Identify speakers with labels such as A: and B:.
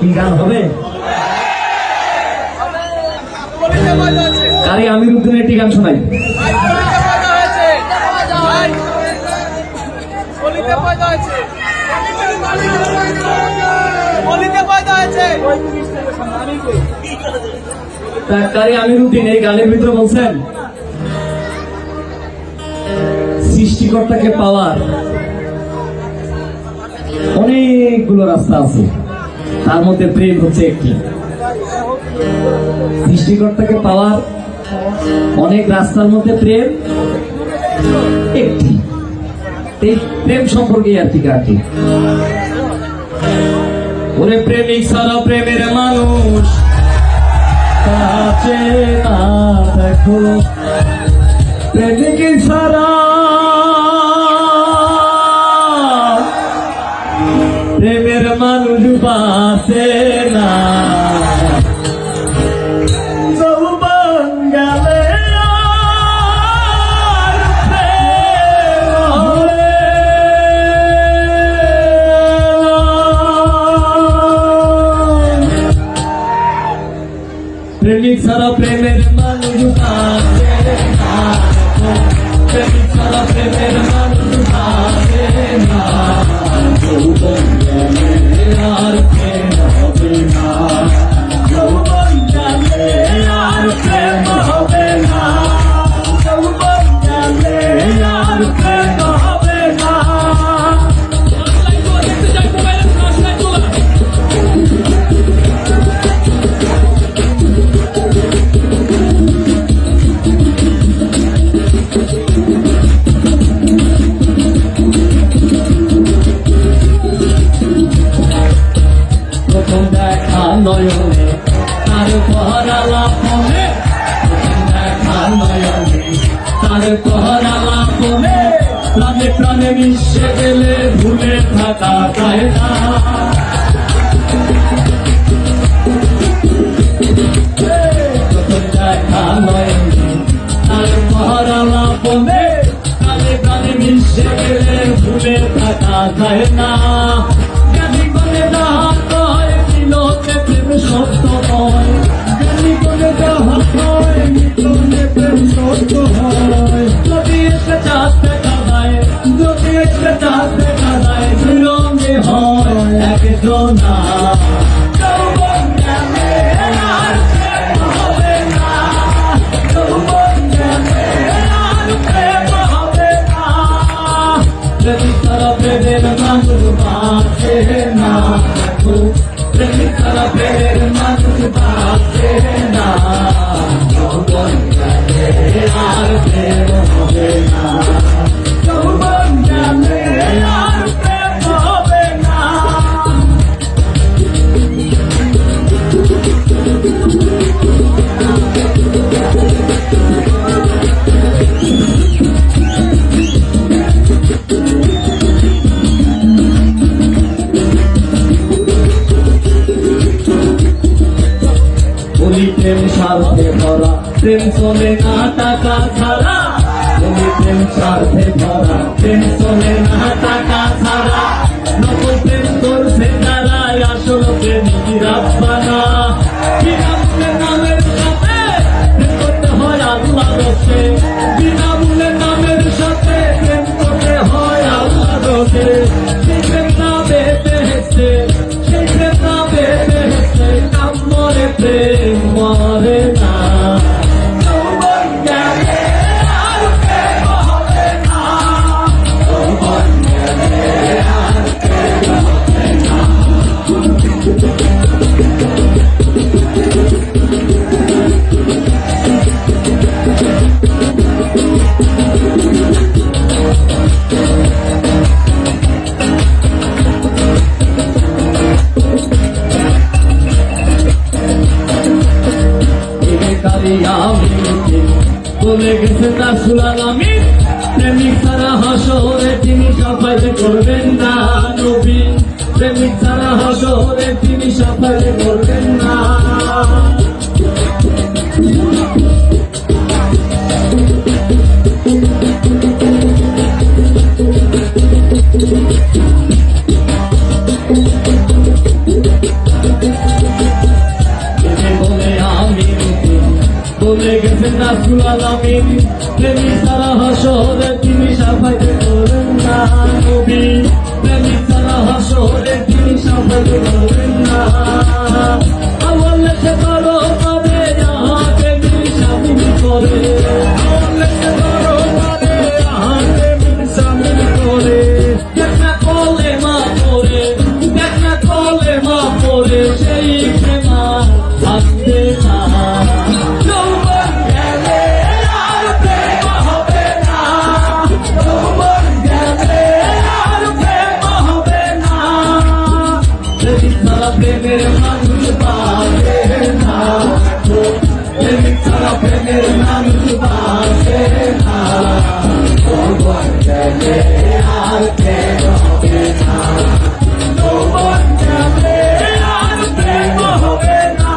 A: কি গান হবে? কারি আমির উদ্দিনের একটি গান শোনাই। কারি আমির উদ্দিন এই গানের ভিতরে বলছেন, সৃষ্টিকর্তাকে পাওয়ার অনেকগুলো রাস্তা আছে, তার মধ্যে প্রেম হচ্ছে একটি। সৃষ্টিকর্তাকে পাওয়ার অনেক রাস্তার মধ্যে প্রেম একটি। এই প্রেম সম্পর্কে আর কি কাটি, ওরে প্রেমিক সারা প্রেমের মানুষ কাছে না দেখো, প্রেমিক সারা প্রেমের মানুষ বাসে না। প্রেমিক সারা প্রেমের মানুষ বাসে না, প্রেমিক সারা প্রেমের মানুষ বাসে না। যৌবন গেলে আর প্রেম হবে না, যৌবন গেলে আর প্রেম হবে না, যৌবন গেলে আর প্রেম হবে না। প্রথম দেখা নয়নে তার পহরালা পমে, প্রথম দেখা নয়নে তার পহরালা পমে, প্রাণে প্রাণে মিশে গেলে ভুলে থাকা যায় না। প্রথম দেখা নয়নে তার পহরালা পমে, প্রাণে প্রাণে মিশে গেলে ভুলে থাকা যায় না। সত্য হয় জ্ঞানী করে যাহা হয়, মিলনে প্রেম সত্য হয়। যদি একটা চাঁদ দেখা যায়, যদি একটা চাঁদ দেখা যায়, দুরঙ্গে হয় একজনা। যৌবন গেলে আর প্রেম হবে না, যৌবন গেলে আর প্রেম হবে না। প্রেমিক সারা প্রেমের মানুষ বাঁচে না, প্রেমিক সারা প্রেমের মানুষ বাঁচে না। যৌবন গেলে আর প্রেম হবে না, যৌবন গেলে আর প্রেম হবে না। প্রেম স্বার্থে ভরা, প্রেম চলে না টাকা ছাড়া, প্রেম স্বার্থে ভরা, প্রেম চলে না টাকা ছাড়া। নকল প্রেম করছে যারা, আসল প্রেমিক রাব্বানা। বিনামূল্যে নামের সাথে প্রেম করতে হয় আল্লাহ রসে, বিনামূল্যে নামের সাথে প্রেম করতে হয় আল্লাহ রসে। সেই প্রেম না পেতে হেসে, সেই প্রেম না পেতে হেসে, কাম মরে প্রেম মরে না। যৌবন গেলে আর প্রেম হবে না, যৌবন গেলে আর প্রেম হবে না। বলে গেছে রাসূল আলামিন, প্রেমিক ছাড়া হাসরে তিনি সাফায়াত করবেন না নবী, প্রেমিক ছাড়া হাসরে তিনি সাফায়াত করবেন না। রাসূল আলামিন প্রেমিক ছাড়া হাসরে তিনি সাফাইতে করেন না নবী প্রেমিক ছাড়া হাসরে তিনি সাফাইতে করেন না আল্লাহ সে বড় পাবে আহাকে মিল শামিল করে আল্লাহ সে বড় পাবে আহাকে মিল শামিল করে দেখা কলে মা পড়ে দেখা কলে মা পড়ে সেই প্রেমা ভাবতে না যৌবন গেলে আর প্রেম হবে না যৌবন গেলে আর প্রেম হবে না প্রেমিক ছাড়া প্রেমের মানুষ বাঁচে না প্রেমিক ছাড়া প্রেমের মানুষ বাঁচে না যৌবন গেলে আর প্রেম হবে না যৌবন গেলে আর প্রেম হবে না